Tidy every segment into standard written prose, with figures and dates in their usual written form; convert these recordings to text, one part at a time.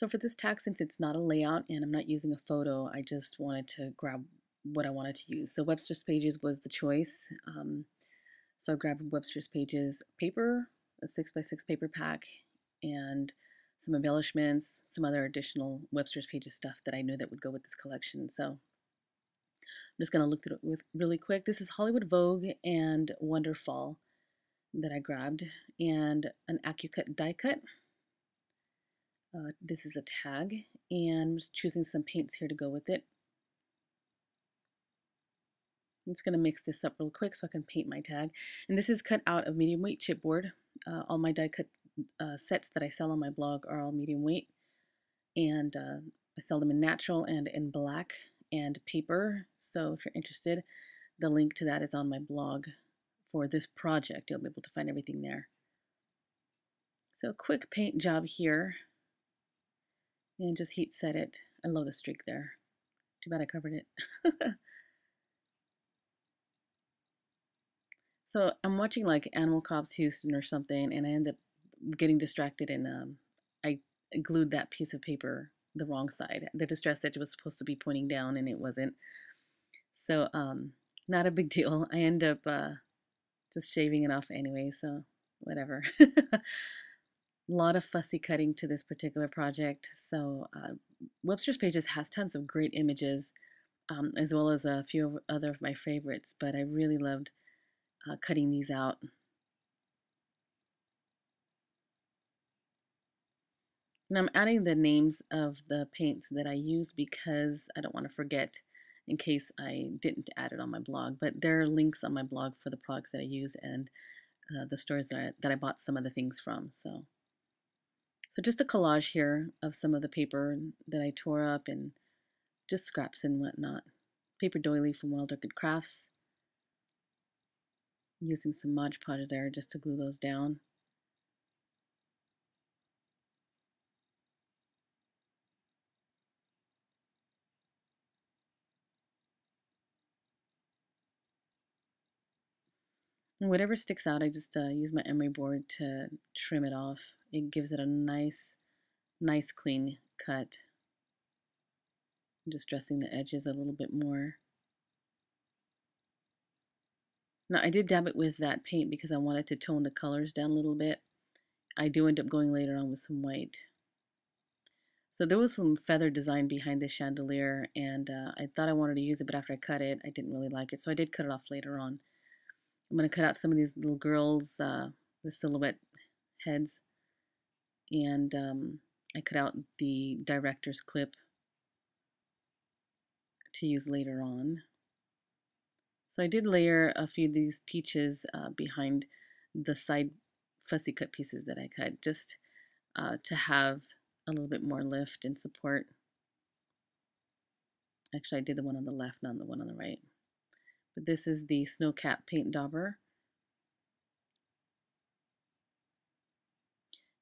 So for this tag, since it's not a layout and I'm not using a photo, I just wanted to grab what I wanted to use. So Webster's Pages was the choice. So I grabbed Webster's Pages paper, a 6x6 paper pack, and some embellishments, some other additional Webster's Pages stuff that I knew that would go with this collection. So I'm just going to look through it really quick. This is Hollywood Vogue and Wonderfall that I grabbed, and an AccuCut die cut. This is a tag, and I'm just choosing some paints here to go with it. I'm just going to mix this up real quick so I can paint my tag. And this is cut out of medium weight chipboard. All my die cut sets that I sell on my blog are all medium weight. And I sell them in natural and in black and paper. So if you're interested, the link to that is on my blog for this project. You'll be able to find everything there. So a quick paint job here. And just heat set it. I love the streak there. Too bad I covered it. So I'm watching like Animal Cops Houston or something, and I end up getting distracted, and I glued that piece of paper the wrong side. The distress edge was supposed to be pointing down, and it wasn't. So not a big deal. I end up just shaving it off anyway, so whatever. A lot of fussy cutting to this particular project. So Webster's Pages has tons of great images, as well as a few other of my favorites, but I really loved cutting these out. And I'm adding the names of the paints that I use because I don't want to forget in case I didn't add it on my blog. But there are links on my blog for the products that I use and the stores that I bought some of the things from. So just a collage here of some of the paper that I tore up and just scraps and whatnot. Paper doily from Wild Orchid Crafts. Using some Mod Podge there just to glue those down. And whatever sticks out, I just use my emery board to trim it off. It gives it a nice clean cut. I'm just dressing the edges a little bit more. Now I did dab it with that paint because I wanted to tone the colors down a little bit. I do end up going later on with some white. So there was some feather design behind this chandelier, and I thought I wanted to use it, but after I cut it, I didn't really like it, so I did cut it off later on. I'm going to cut out some of these little girls, the silhouette heads, and I cut out the director's clip to use later on. So I did layer a few of these peaches behind the side fussy cut pieces that I cut, just to have a little bit more lift and support. Actually, I did the one on the left, not the one on the right. But this is the Snow Cap paint dauber.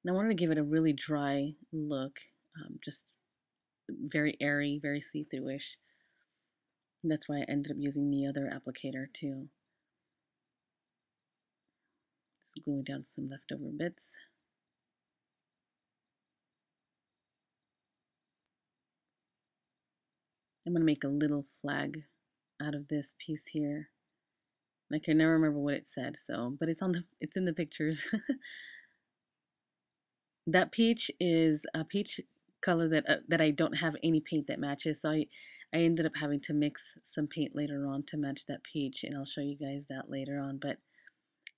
And I wanted to give it a really dry look, just very airy, very see-through-ish. That's why I ended up using the other applicator too. Just gluing down some leftover bits. I'm going to make a little flag out of this piece here. I can never remember what it said, so but it's in the pictures. That peach is a peach color that I don't have any paint that matches, so I ended up having to mix some paint later on to match that peach, and I'll show you guys that later on. But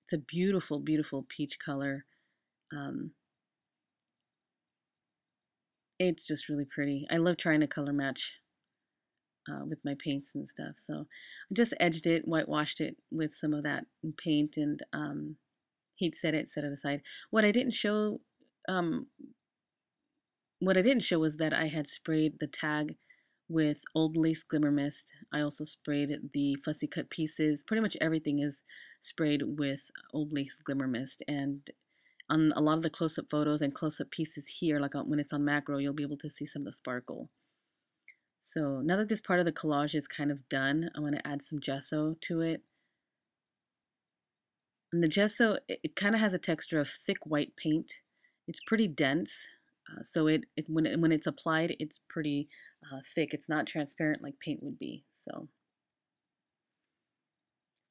it's a beautiful, beautiful peach color. It's just really pretty. I love trying to color match with my paints and stuff. So I just edged it, whitewashed it with some of that paint, and heat set it aside. What I didn't show was that I had sprayed the tag with Old Lace Glimmer Mist. I also sprayed the fussy cut pieces. Pretty much everything is sprayed with Old Lace Glimmer Mist. And on a lot of the close-up photos and close-up pieces here, like when it's on macro, you'll be able to see some of the sparkle. So now that this part of the collage is kind of done, I want to add some gesso to it. And the gesso, it kind of has a texture of thick white paint. It's pretty dense, So when it's applied, it's pretty thick. It's not transparent like paint would be. So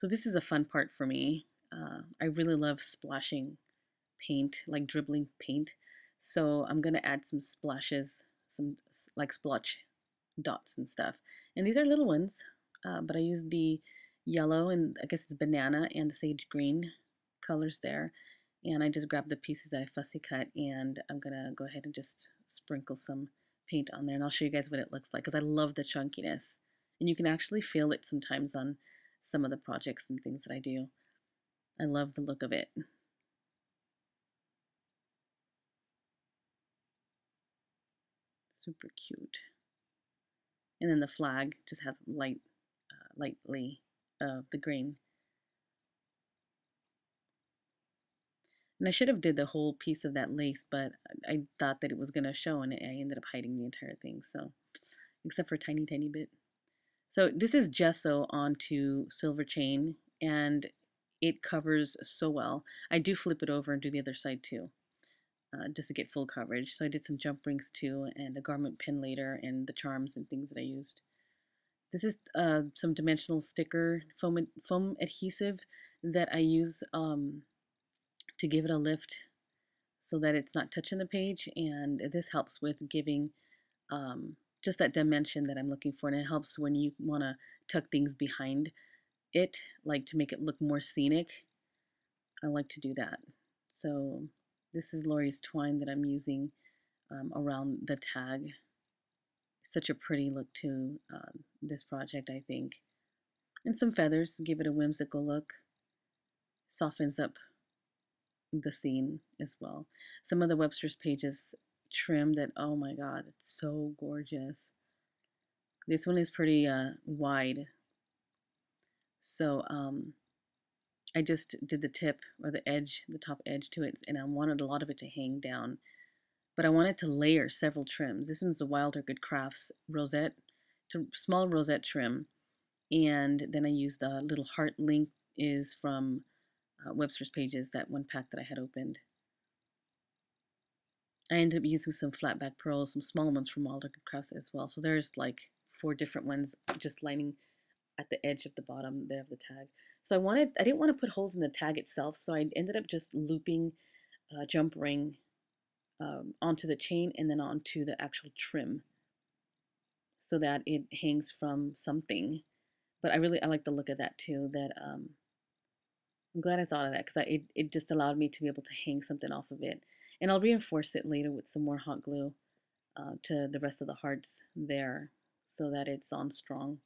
this is a fun part for me. I really love splashing paint, like dribbling paint. So I'm gonna add some splashes, some like splotch dots and stuff. And these are little ones, but I use the yellow and I guess it's banana and the sage green colors there. And I just grabbed the pieces that I fussy cut and I'm gonna go ahead and just sprinkle some paint on there and I'll show you guys what it looks like because I love the chunkiness. And you can actually feel it sometimes on some of the projects and things that I do. I love the look of it. Super cute. And then the flag just has lightly of the grain. And I should have did the whole piece of that lace, but I thought that it was going to show, and I ended up hiding the entire thing. So, except for a tiny, tiny bit. So this is gesso onto silver chain, and it covers so well. I do flip it over and do the other side too, just to get full coverage. So I did some jump rings too, and a garment pin later, and the charms and things that I used. This is some dimensional sticker foam adhesive that I use to give it a lift so that it's not touching the page, and this helps with giving just that dimension that I'm looking for, and it helps when you want to tuck things behind it, like to make it look more scenic. I like to do that. So this is Lori's twine that I'm using around the tag. Such a pretty look to this project, I think. And some feathers give it a whimsical look. Softens up the scene as well. Some of the Webster's pages trim that, oh my god, it's so gorgeous. This one is pretty wide. So I just did the tip or the edge, the top edge to it, and I wanted a lot of it to hang down. But I wanted to layer several trims. This one's the Wilder Good Crafts rosette. It's a small rosette trim. And then I used the little heart link is from Webster's Pages, that one pack that I had opened. I ended up using some flat back pearls, some small ones from Wilder Good Crafts as well. So there's like 4 different ones just lining at the edge of the bottom there of the tag. So I didn't want to put holes in the tag itself, so I ended up just looping a jump ring onto the chain and then onto the actual trim so that it hangs from something. But I like the look of that too. That I'm glad I thought of that because it just allowed me to be able to hang something off of it. And I'll reinforce it later with some more hot glue to the rest of the hearts there so that it's on strong.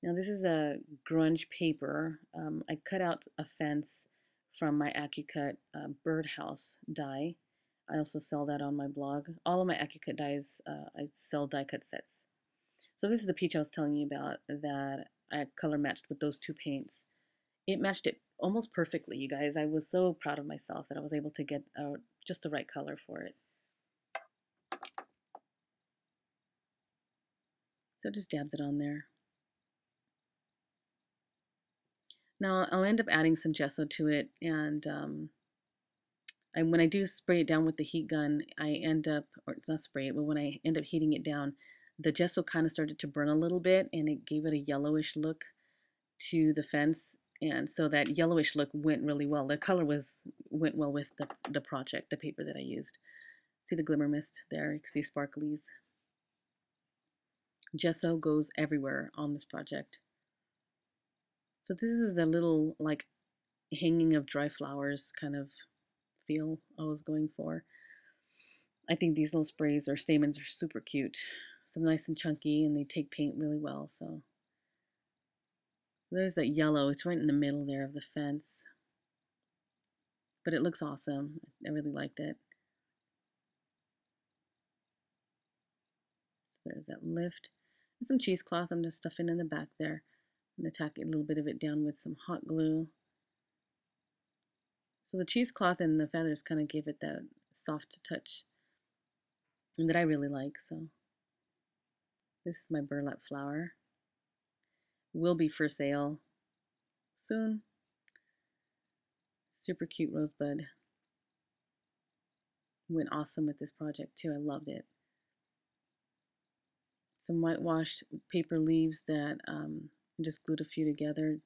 Now this is a grunge paper. I cut out a fence from my AccuCut birdhouse die. I also sell that on my blog. All of my AccuCut dies, I sell die cut sets. So this is the peach I was telling you about that I color matched with those 2 paints. It matched it almost perfectly, you guys. I was so proud of myself that I was able to get just the right color for it. So I just dabbed it on there. Now I'll end up adding some gesso to it, and when I do spray it down with the heat gun, I end up, or not spray it, but when I end up heating it down, the gesso kind of started to burn a little bit, and it gave it a yellowish look to the fence, and so that yellowish look went really well. The color went well with the project, the paper that I used. See the glimmer mist there? You can see sparklies. Gesso goes everywhere on this project. So this is the little like hanging of dry flowers kind of feel I was going for. I think these little sprays or stamens are super cute. So nice and chunky, and they take paint really well. So there's that yellow. It's right in the middle there of the fence. But it looks awesome. I really liked it. So there's that lift. And some cheesecloth I'm just stuffing in the back there. I'm going to tack a little bit of it down with some hot glue. So the cheesecloth and the feathers kind of give it that soft touch and that I really like. So This is my burlap flower. Will be for sale soon. Super cute rosebud. Went awesome with this project too. I loved it. Some whitewashed paper leaves that just glued a few together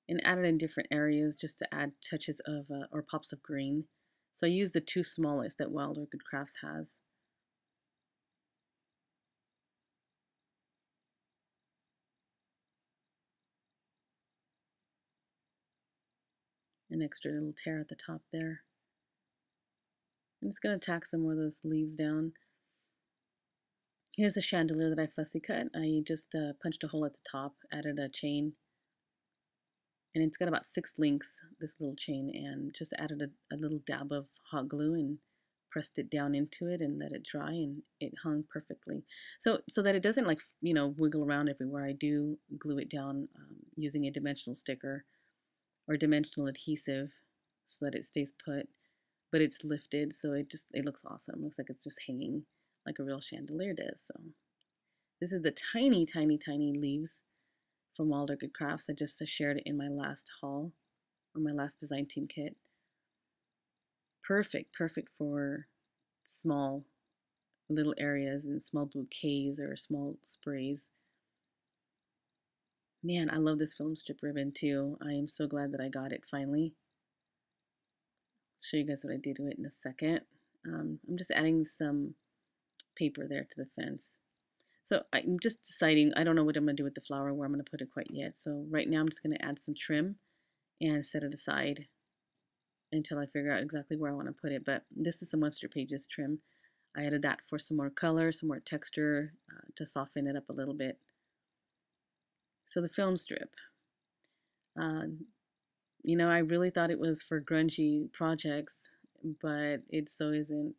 and added in different areas just to add touches of or pops of green. So I used the two smallest that Wild Orchid Crafts has. An extra little tear at the top there. I'm just going to tack some more of those leaves down. Here's the chandelier that I fussy cut. I just punched a hole at the top, added a chain, and it's got about 6 links, this little chain, and just added a little dab of hot glue and pressed it down into it and let it dry, and it hung perfectly. So that it doesn't, like, wiggle around everywhere, I do glue it down using a dimensional sticker or dimensional adhesive so that it stays put, but it's lifted, so it looks awesome. It looks like it's just hanging like a real chandelier does. So this is the tiny, tiny, tiny leaves from Wild Orchid Crafts. I just shared it in my last haul, or my last design team kit. Perfect, perfect for small little areas and small bouquets or small sprays. Man, I love this film strip ribbon too. I am so glad that I got it finally. Show you guys what I did to it in a second. I'm just adding some paper there to the fence. So I'm just deciding, I don't know what I'm going to do with the flower, where I'm going to put it quite yet. So right now I'm just going to add some trim and set it aside until I figure out exactly where I want to put it. But this is some Webster Pages trim. I added that for some more color, some more texture to soften it up a little bit. So the film strip. I really thought it was for grungy projects, but it so isn't.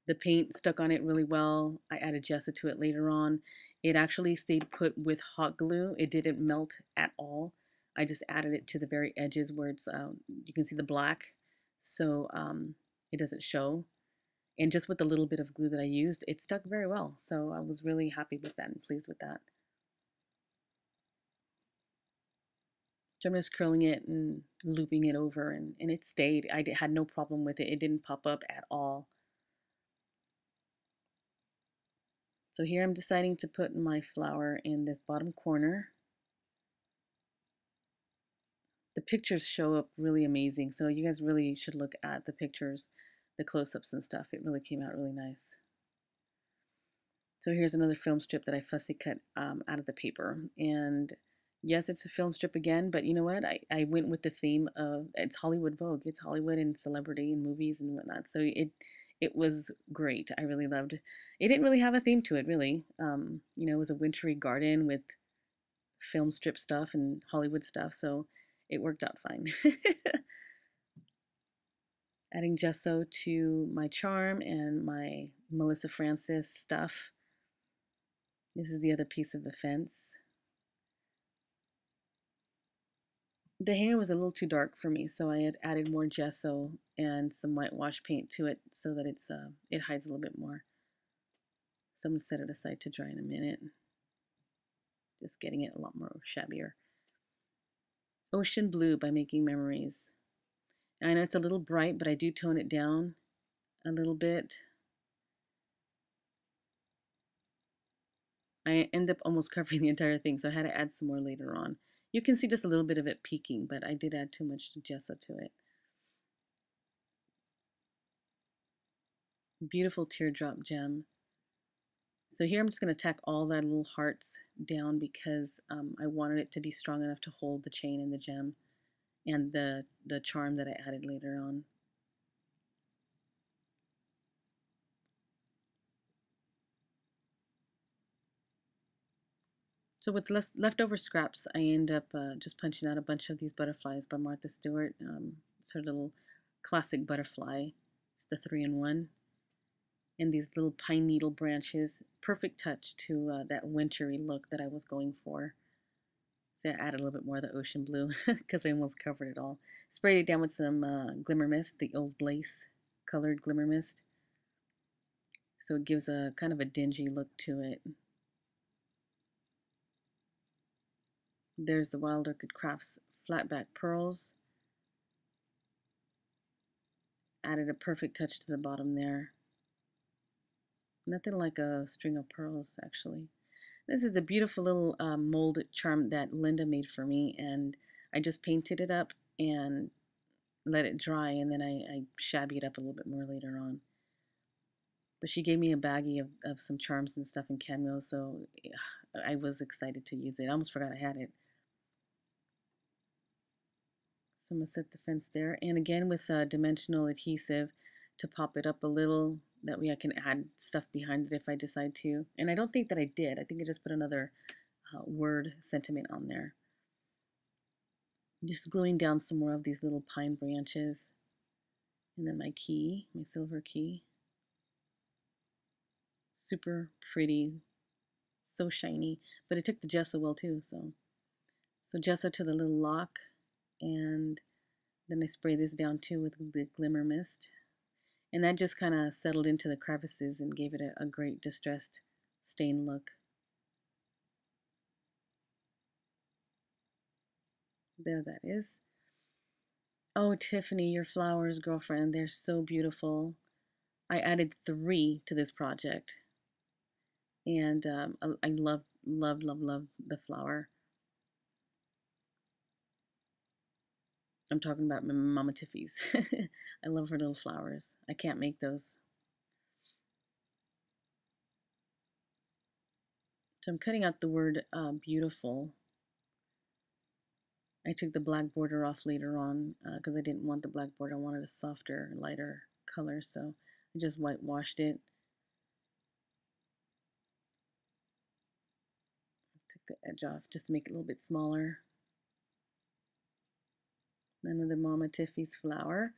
The paint stuck on it really well. I added gesso to it later on. It actually stayed put with hot glue. It didn't melt at all. I just added it to the very edges where it's you can see the black, so it doesn't show. And just with the little bit of glue that I used, it stuck very well. So I was really happy with that and pleased with that. So I'm just curling it and looping it over, and it stayed. I had no problem with it. It didn't pop up at all. So here I'm deciding to put my flower in this bottom corner. The pictures show up really amazing, so you guys really should look at the pictures, the close-ups and stuff. It really came out really nice. So here's another film strip that I fussy cut out of the paper. And yes, it's a film strip again, but you know what? I went with the theme of, it's Hollywood Vogue. It's Hollywood and celebrity and movies and whatnot. So it was great. I really loved it. It didn't really have a theme to it, really. It was a wintry garden with film strip stuff and Hollywood stuff, so it worked out fine. Adding gesso to my charm and my Melissa Francis stuff. This is the other piece of the fence. The hanger was a little too dark for me, so I had added more gesso and some whitewash paint to it so that it hides a little bit more. So I'm going to set it aside to dry in a minute. Just getting it a lot more shabbier. Ocean Blue by Making Memories. And I know it's a little bright, but I do tone it down a little bit. I end up almost covering the entire thing, so I had to add some more later on. You can see just a little bit of it peeking, but I did add too much gesso to it. Beautiful teardrop gem. So here I'm just going to tack all that little hearts down because I wanted it to be strong enough to hold the chain and the gem and the charm that I added later on. So with leftover scraps, I end up just punching out a bunch of these butterflies by Martha Stewart. It's her little classic butterfly, just a 3-in-1. And these little pine needle branches, perfect touch to that wintry look that I was going for. So I added a little bit more of the ocean blue because I almost covered it all. Sprayed it down with some glimmer mist, the old lace colored glimmer mist. So it gives a kind of a dingy look to it. There's the Wild Orchid Crafts flatback pearls. Added a perfect touch to the bottom there. Nothing like a string of pearls, actually. This is a beautiful little mold charm that Linda made for me, and I just painted it up and let it dry, and then I shabby it up a little bit more later on. But she gave me a baggie of some charms and stuff and cameos, so yeah, I was excited to use it. I almost forgot I had it. So I'm going to set the fence there. And again with dimensional adhesive to pop it up a little. That way I can add stuff behind it if I decide to. And I don't think that I did. I think I just put another word sentiment on there. Just gluing down some more of these little pine branches. And then my key, my silver key. Super pretty. So shiny. But it took the gesso well too. So gesso to the little lock. And then I spray this down too with the glimmer mist. And that just kind of settled into the crevices and gave it a great distressed stain look. There that is. Oh, Tiffany, your flowers, girlfriend, they're so beautiful. I added 3 to this project. And I love the flower. I'm talking about Mama Tiffy's. I love her little flowers. I can't make those. So I'm cutting out the word beautiful. I took the black border off later on because I didn't want the black border. I wanted a softer, lighter color, so I just whitewashed it. Took the edge off just to make it a little bit smaller. Another Mama Tiffy's flower.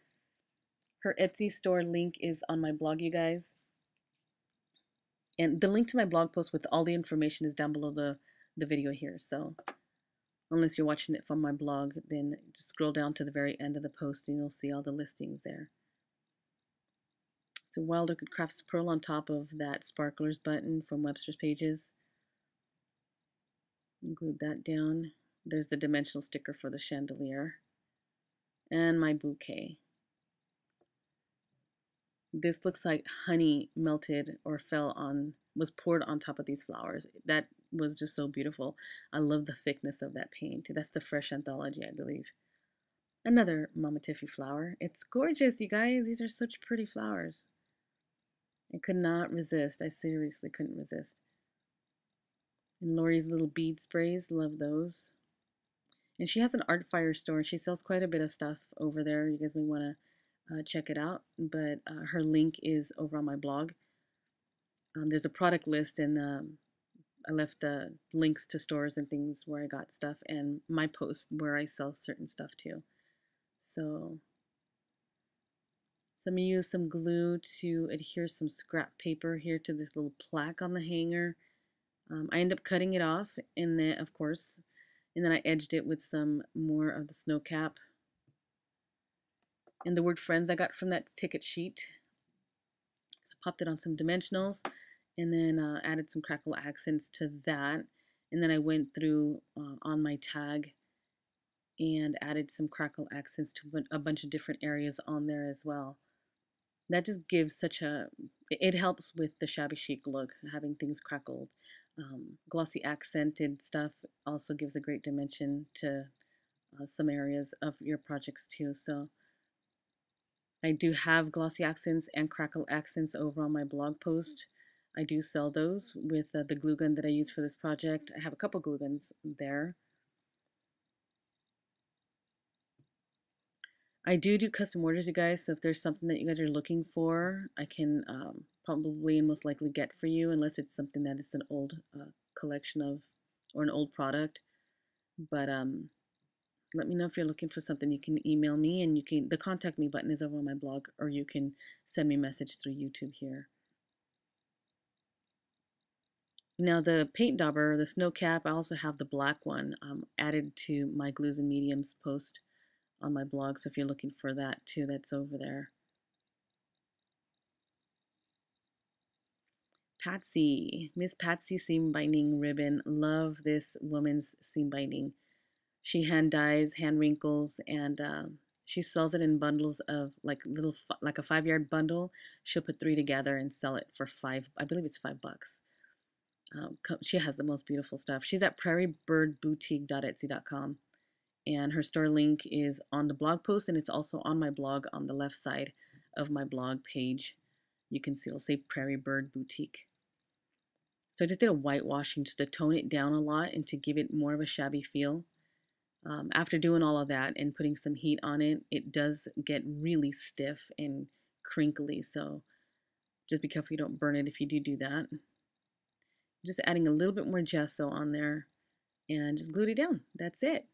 Her Etsy store link is on my blog, you guys. And the link to my blog post with all the information is down below the video here. So unless you're watching it from my blog, then just scroll down to the very end of the post and you'll see all the listings there. It's a Wild Orchid Crafts pearl on top of that sparklers button from Webster's Pages. Glued that down. There's the dimensional sticker for the chandelier. And my bouquet. This looks like honey melted or was poured on top of these flowers. That was just so beautiful. I love the thickness of that paint. That's the Fresh Anthology, I believe. Another Mama Tiffy flower. It's gorgeous, you guys. These are such pretty flowers. I could not resist. I seriously couldn't resist. And Lori's little bead sprays, love those. And she has an art fire store. She sells quite a bit of stuff over there. You guys may want to check it out. But her link is over on my blog. There's a product list, and I left links to stores and things where I got stuff, and my post where I sell certain stuff too. So I'm going to use some glue to adhere some scrap paper here to this little plaque on the hanger. I end up cutting it off, and then, of course, and then I edged it with some more of the snow cap. And the word friends I got from that ticket sheet. So popped it on some dimensionals, and then added some crackle accents to that. And then I went through on my tag and added some crackle accents to a bunch of different areas on there as well. That just gives it helps with the shabby chic look, having things crackled. Glossy accented stuff also gives a great dimension to some areas of your projects too. So I do have glossy accents and crackle accents over on my blog post. I do sell those with the glue gun that I use for this project. I have a couple glue guns there. I do custom orders, you guys, so if there's something that you guys are looking for, I can probably and most likely get for you, unless it's something that is an old collection of, or an old product. But let me know if you're looking for something. You can email me, and the contact me button is over on my blog, or you can send me a message through YouTube here. Now the paint dauber, the snow cap, I also have the black one added to my Glues and Mediums post on my blog, so if you're looking for that too, that's over there. Patsy, Miss Patsy seam binding ribbon. Love this woman's seam binding. She hand dyes, hand wrinkles, and she sells it in bundles of like like a 5 yard bundle. She'll put three together and sell it for five. I believe it's $5. She has the most beautiful stuff. She's at prairiebirdboutique.etsy.com, and her store link is on the blog post, and it's also on my blog on the left side of my blog page. You can see it'll say Prairie Bird Boutique. So I just did a whitewashing just to tone it down a lot and to give it more of a shabby feel. After doing all of that and putting some heat on it, it does get really stiff and crinkly. So just be careful you don't burn it if you do that. Just adding a little bit more gesso on there and just glued it down. That's it.